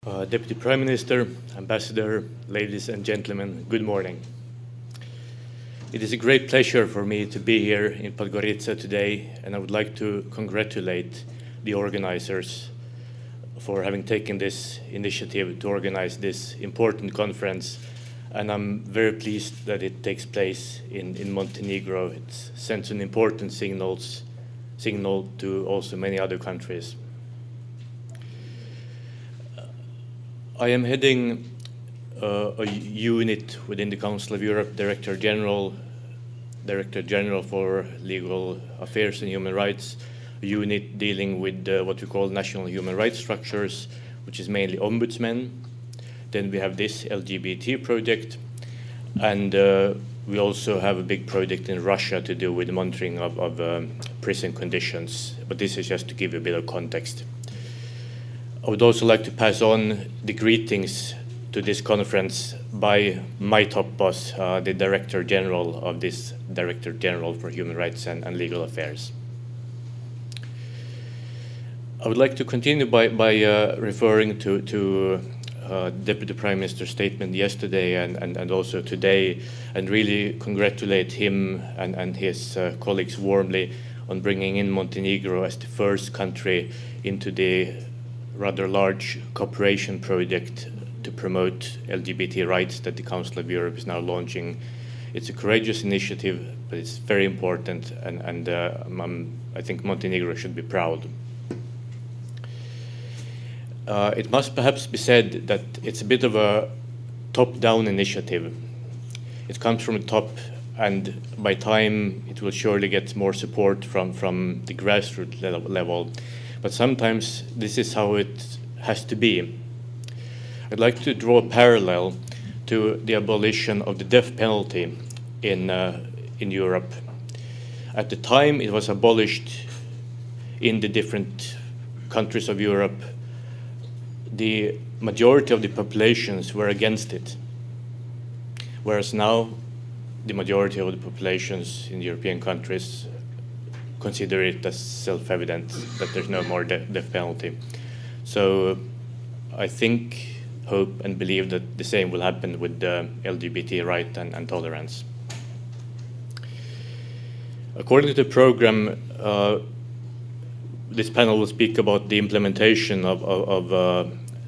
Deputy Prime Minister, Ambassador, ladies and gentlemen, good morning. It is a great pleasure for me to be here in Podgorica today, and I would like to congratulate the organizers for having taken this initiative to organize this important conference, and I'm very pleased that it takes place in Montenegro. It sends an important signal to also many other countries. I am heading a unit within the Council of Europe, Director General for Legal Affairs and Human Rights, a unit dealing with what we call national human rights structures, which is mainly ombudsmen. Then we have this LGBT project, and we also have a big project in Russia to do with the monitoring of prison conditions, but this is just to give you a bit of context. I would also like to pass on the greetings to this conference by my top boss, the Director General of this Director General for Human Rights and Legal Affairs. I would like to continue by referring to Deputy Prime Minister's statement yesterday and also today, and really congratulate him and his colleagues warmly on bringing in Montenegro as the first country into the rather large cooperation project to promote LGBT rights that the Council of Europe is now launching. It's a courageous initiative, but it's very important, and I think Montenegro should be proud. It must perhaps be said that it's a bit of a top-down initiative. It comes from the top, and by time it will surely get more support from the grassroots level. But sometimes this is how it has to be. I'd like to draw a parallel to the abolition of the death penalty in Europe. At the time it was abolished in the different countries of Europe, the majority of the populations were against it. Whereas now, the majority of the populations in the European countries consider it as self-evident that there's no more death penalty. So I think, hope and believe that the same will happen with the LGBT right and tolerance. According to the program, this panel will speak about the implementation of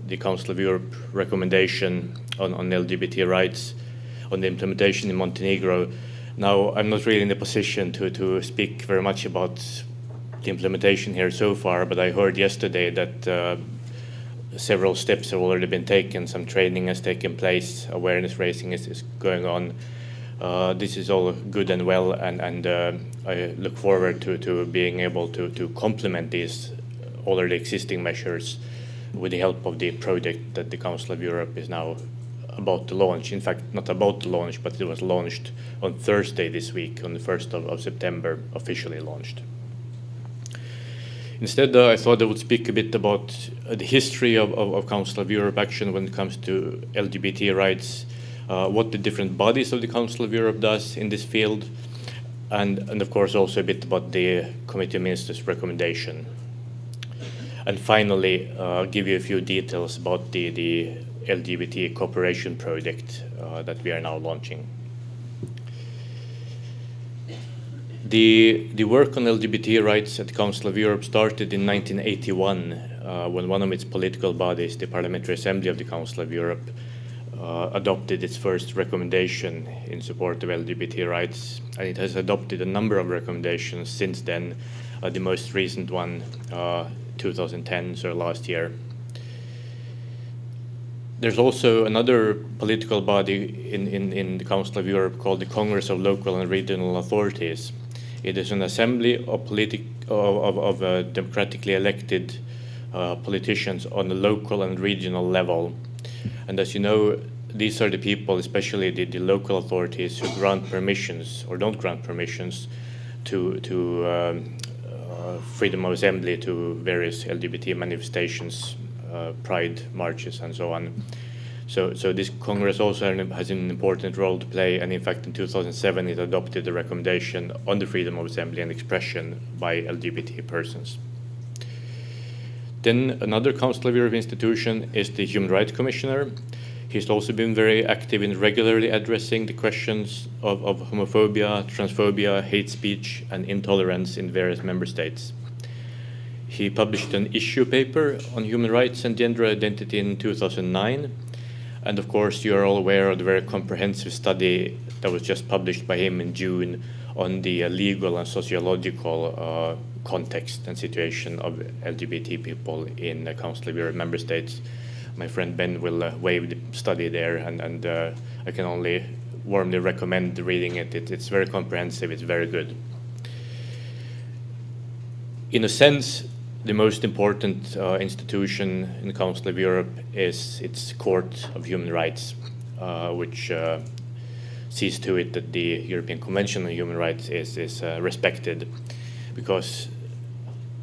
the Council of Europe recommendation on LGBT rights, on the implementation in Montenegro. Now, I'm not really in a position to speak very much about the implementation here so far, but I heard yesterday that several steps have already been taken, some training has taken place, awareness raising is going on. This is all good and well, and I look forward to being able to complement these already existing measures with the help of the project that the Council of Europe is now about to launch. In fact, not about to launch, but it was launched on Thursday this week, on the 1st of September, officially launched. Instead, I thought I would speak a bit about the history of Council of Europe action when it comes to LGBT rights, what the different bodies of the Council of Europe does in this field, and of course also a bit about the Committee of Ministers recommendation. And finally, give you a few details about the LGBT cooperation project that we are now launching. The work on LGBT rights at the Council of Europe started in 1981 when one of its political bodies, the Parliamentary Assembly of the Council of Europe, adopted its first recommendation in support of LGBT rights, and it has adopted a number of recommendations since then, the most recent one 2010, so last year. There's also another political body in the Council of Europe called the Congress of Local and Regional Authorities. It is an assembly of democratically elected politicians on the local and regional level. And as you know, these are the people, especially the local authorities, who grant permissions or don't grant permissions to freedom of assembly, to various LGBT manifestations, pride marches and so on. So this Congress also has an important role to play, and in fact in 2007 it adopted a recommendation on the freedom of assembly and expression by LGBT persons. Then another Council of Europe institution is the Human Rights Commissioner. He's also been very active in regularly addressing the questions of homophobia, transphobia, hate speech, and intolerance in various member states. He published an issue paper on human rights and gender identity in 2009. And of course, you are all aware of the very comprehensive study that was just published by him in June on the legal and sociological context and situation of LGBT people in the Council of Europe member states. My friend Ben will waive the study there, and I can only warmly recommend reading it. It's very comprehensive, it's very good. In a sense, the most important institution in the Council of Europe is its Court of Human Rights, which sees to it that the European Convention on Human Rights is respected, because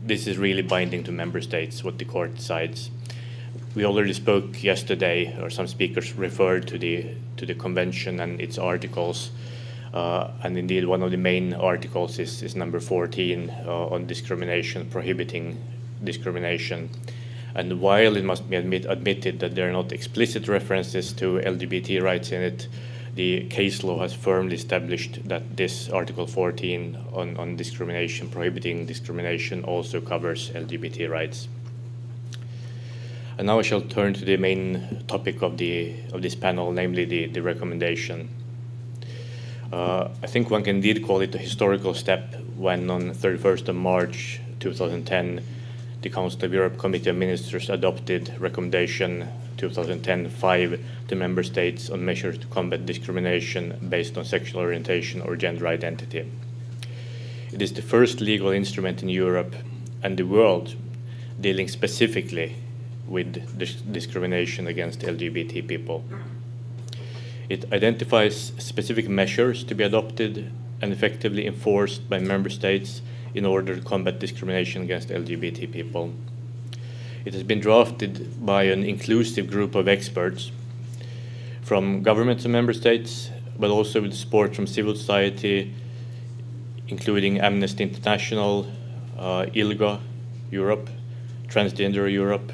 this is really binding to member states, what the court decides. We already spoke yesterday, or some speakers referred to the convention and its articles, and indeed one of the main articles is number 14 on discrimination, prohibiting discrimination. And while it must be admitted that there are not explicit references to LGBT rights in it, the case law has firmly established that this Article 14 on discrimination, prohibiting discrimination, also covers LGBT rights. And now I shall turn to the main topic of this panel, namely the recommendation. I think one can indeed call it a historical step when on 31st of March 2010, the Council of Europe Committee of Ministers adopted recommendation 2010-5 to member states on measures to combat discrimination based on sexual orientation or gender identity. It is the first legal instrument in Europe and the world dealing specifically with discrimination against LGBT people. It identifies specific measures to be adopted and effectively enforced by member states in order to combat discrimination against LGBT people. It has been drafted by an inclusive group of experts from governments and member states, but also with support from civil society, including Amnesty International, ILGA Europe, Transgender Europe,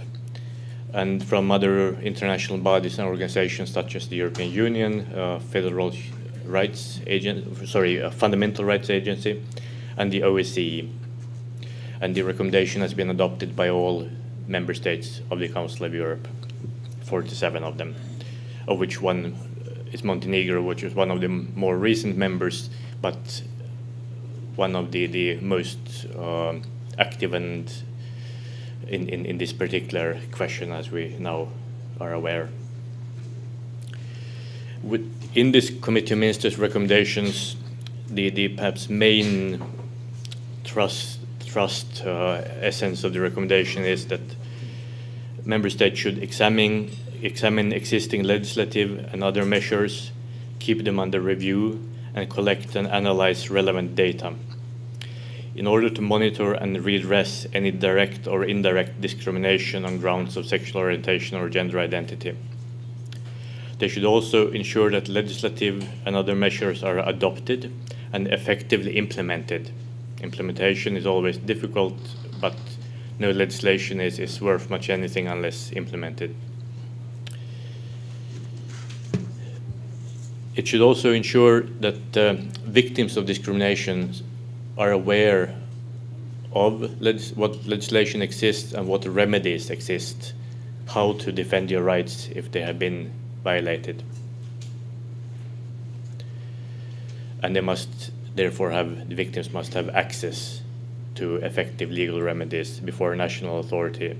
and from other international bodies and organizations such as the European Union, Fundamental Rights Agency, and the OSCE. And the recommendation has been adopted by all member states of the Council of Europe, 47 of them, of which one is Montenegro, which is one of the more recent members, but one of the most active and in this particular question, as we now are aware. In this Committee of Ministers recommendations, the perhaps main thrust essence of the recommendation is that member states should examine existing legislative and other measures, keep them under review, and collect and analyze relevant data in order to monitor and redress any direct or indirect discrimination on grounds of sexual orientation or gender identity. They should also ensure that legislative and other measures are adopted and effectively implemented. Implementation is always difficult, but no legislation is worth much anything unless implemented. It should also ensure that victims of discrimination are aware of what legislation exists and what remedies exist, how to defend your rights if they have been violated. And they must therefore the victims must have access to effective legal remedies before a national authority.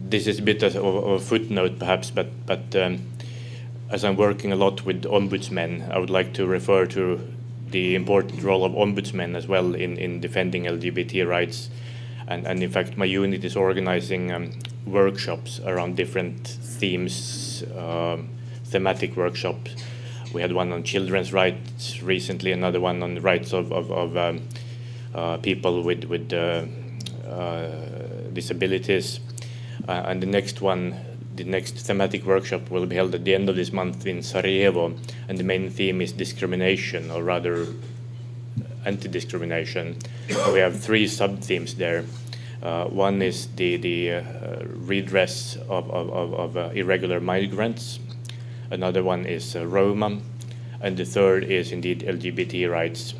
This is a bit of a footnote perhaps, but as I'm working a lot with ombudsmen, I would like to refer to the important role of ombudsmen as well in defending LGBT rights. And in fact, my unit is organizing workshops around different themes, thematic workshops. We had one on children's rights recently, another one on the rights of people with disabilities. And the next thematic workshop will be held at the end of this month in Sarajevo, and the main theme is discrimination, or rather anti-discrimination. We have three sub-themes there. One is the redress of irregular migrants. Another one is Roma, and the third is indeed LGBT rights.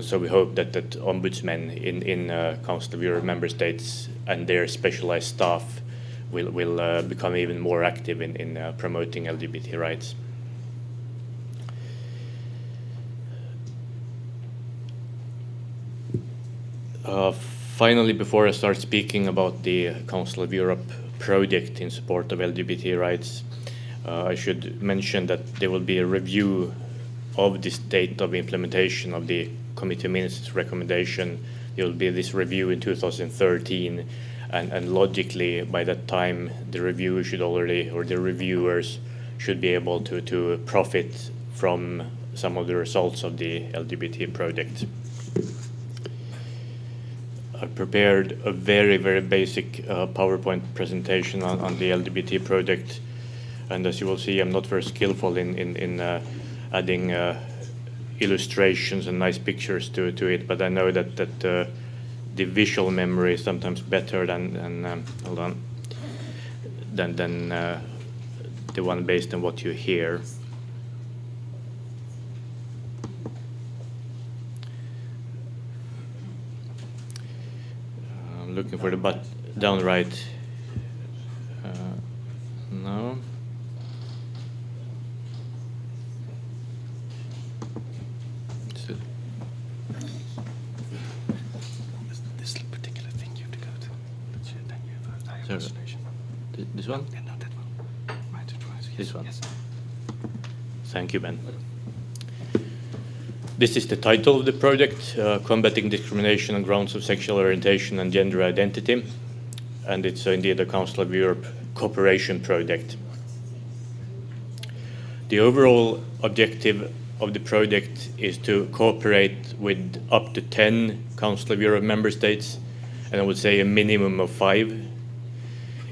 So we hope that ombudsmen in Council of Europe member states and their specialized staff will become even more active in promoting LGBT rights. Finally, before I start speaking about the Council of Europe project in support of LGBT rights, I should mention that there will be a review of the state of implementation of the Committee of Ministers recommendation. There will be this review in 2013, and logically by that time the review should already, or the reviewers should be able to profit from some of the results of the LGBT project. I prepared a very basic PowerPoint presentation on the LGBT project, and as you will see, I'm not very skillful in adding illustrations and nice pictures to it, but I know that the visual memory is sometimes better than the one based on what you hear. I'm looking for the button down right. No. This particular thing you have to go to. Then you have a presentation. This one? Yeah, no, that one. Right, yes, this one? Yes. Thank you, Ben. This is the title of the project, Combating Discrimination on Grounds of Sexual Orientation and Gender Identity, and it's indeed a Council of Europe cooperation project. The overall objective of the project is to cooperate with up to 10 Council of Europe member states, and I would say a minimum of 5,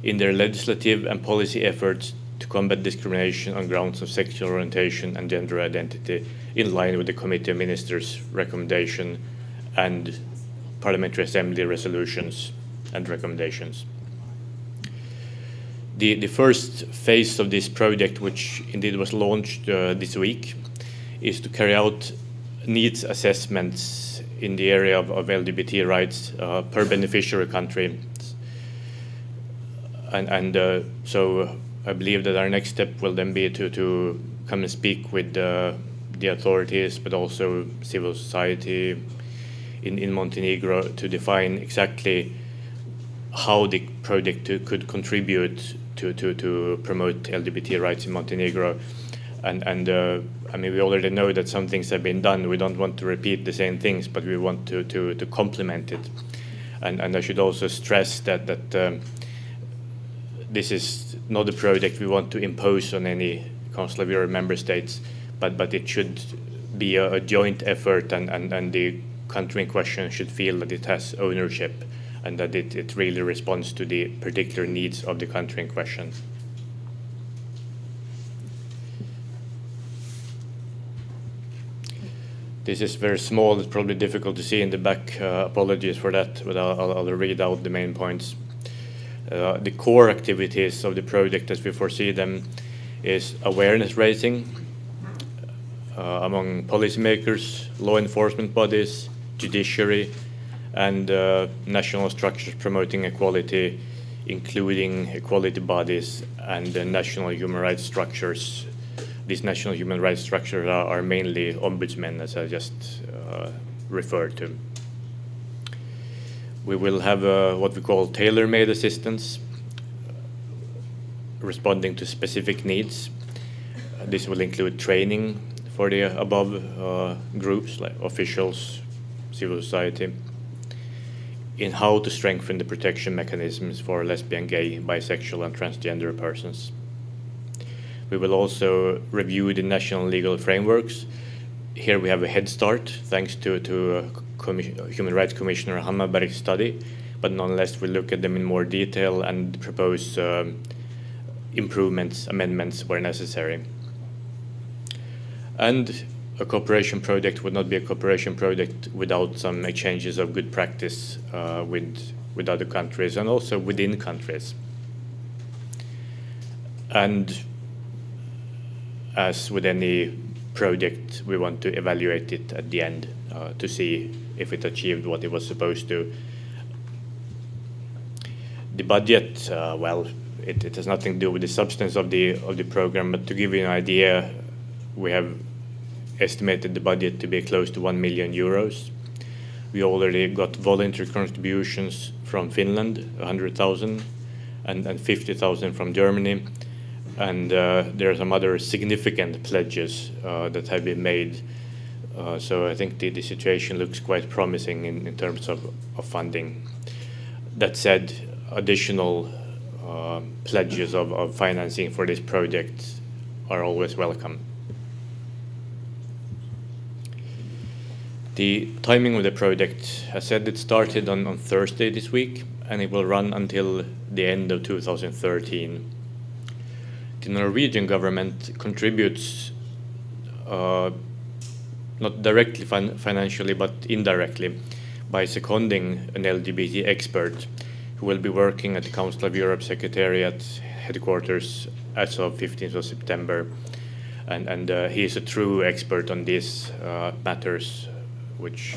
in their legislative and policy efforts to combat discrimination on grounds of sexual orientation and gender identity, in line with the Committee of Ministers' recommendation and Parliamentary Assembly resolutions and recommendations. The first phase of this project, which indeed was launched this week, is to carry out needs assessments in the area of LGBT rights per beneficiary country. And so I believe that our next step will then be to come and speak with the authorities, but also civil society in Montenegro, to define exactly how the project could contribute to promote LGBT rights in Montenegro. And I mean, we already know that some things have been done. We don't want to repeat the same things, but we want to complement it. And I should also stress that this is not a project we want to impose on any Council of Europe member states, but it should be a joint effort, and the country in question should feel that it has ownership and that it really responds to the particular needs of the country in question. This is very small, it's probably difficult to see in the back, apologies for that, but I'll read out the main points. The core activities of the project as we foresee them is awareness raising among policymakers, law enforcement bodies, judiciary, and national structures promoting equality, including equality bodies and national human rights structures. These national human rights structures are mainly ombudsmen, as I just referred to. We will have what we call tailor-made assistance, responding to specific needs. This will include training for the above groups, like officials, civil society, in how to strengthen the protection mechanisms for lesbian, gay, bisexual, and transgender persons. We will also review the national legal frameworks. Here we have a head start, thanks to Human Rights Commissioner Hammarberg's study, but nonetheless we'll look at them in more detail and propose improvements, amendments where necessary. And a cooperation project would not be a cooperation project without some exchanges of good practice with other countries and also within countries. And as with any project, we want to evaluate it at the end to see if it achieved what it was supposed to. The budget, well, it has nothing to do with the substance of the program, but to give you an idea, we have estimated the budget to be close to 1 million euros. We already got voluntary contributions from Finland, 100,000, and 50,000 from Germany. And there are some other significant pledges that have been made. So I think the situation looks quite promising in terms of funding. That said, additional pledges of financing for this project are always welcome. The timing of the project, as said, it started on Thursday this week, and it will run until the end of 2013. The Norwegian government contributes not directly financially, but indirectly by seconding an LGBT expert who will be working at the Council of Europe Secretariat headquarters as of 15th of September. And he is a true expert on these matters, which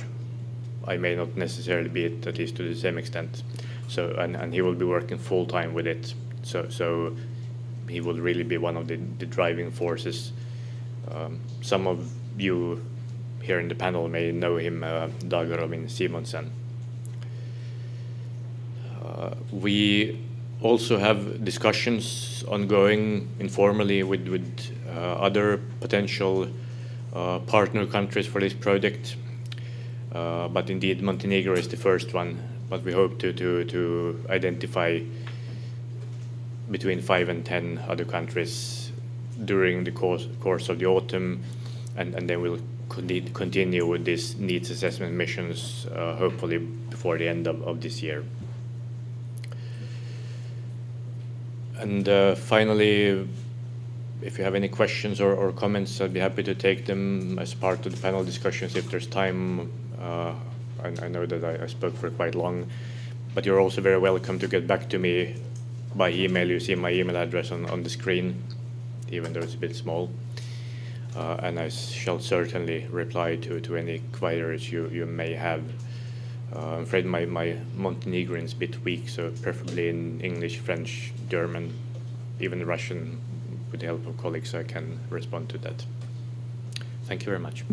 I may not necessarily be, at least to the same extent. So, and he will be working full-time with it. So he will really be one of the driving forces. Some of you here in the panel may know him, Dag Robin Simonsen. We also have discussions ongoing informally with other potential partner countries for this project. But indeed, Montenegro is the first one. But we hope to identify between 5 and 10 other countries during the course of the autumn, and then we'll continue with these needs assessment missions, hopefully before the end of this year. And finally, if you have any questions or comments, I'd be happy to take them as part of the panel discussions if there's time. I know that I spoke for quite long, but you're also very welcome to get back to me by email. You see my email address on the screen, even though it's a bit small. And I shall certainly reply to any queries you may have. I'm afraid my Montenegrin is a bit weak, so preferably in English, French, German, even Russian, with the help of colleagues, I can respond to that. Thank you very much.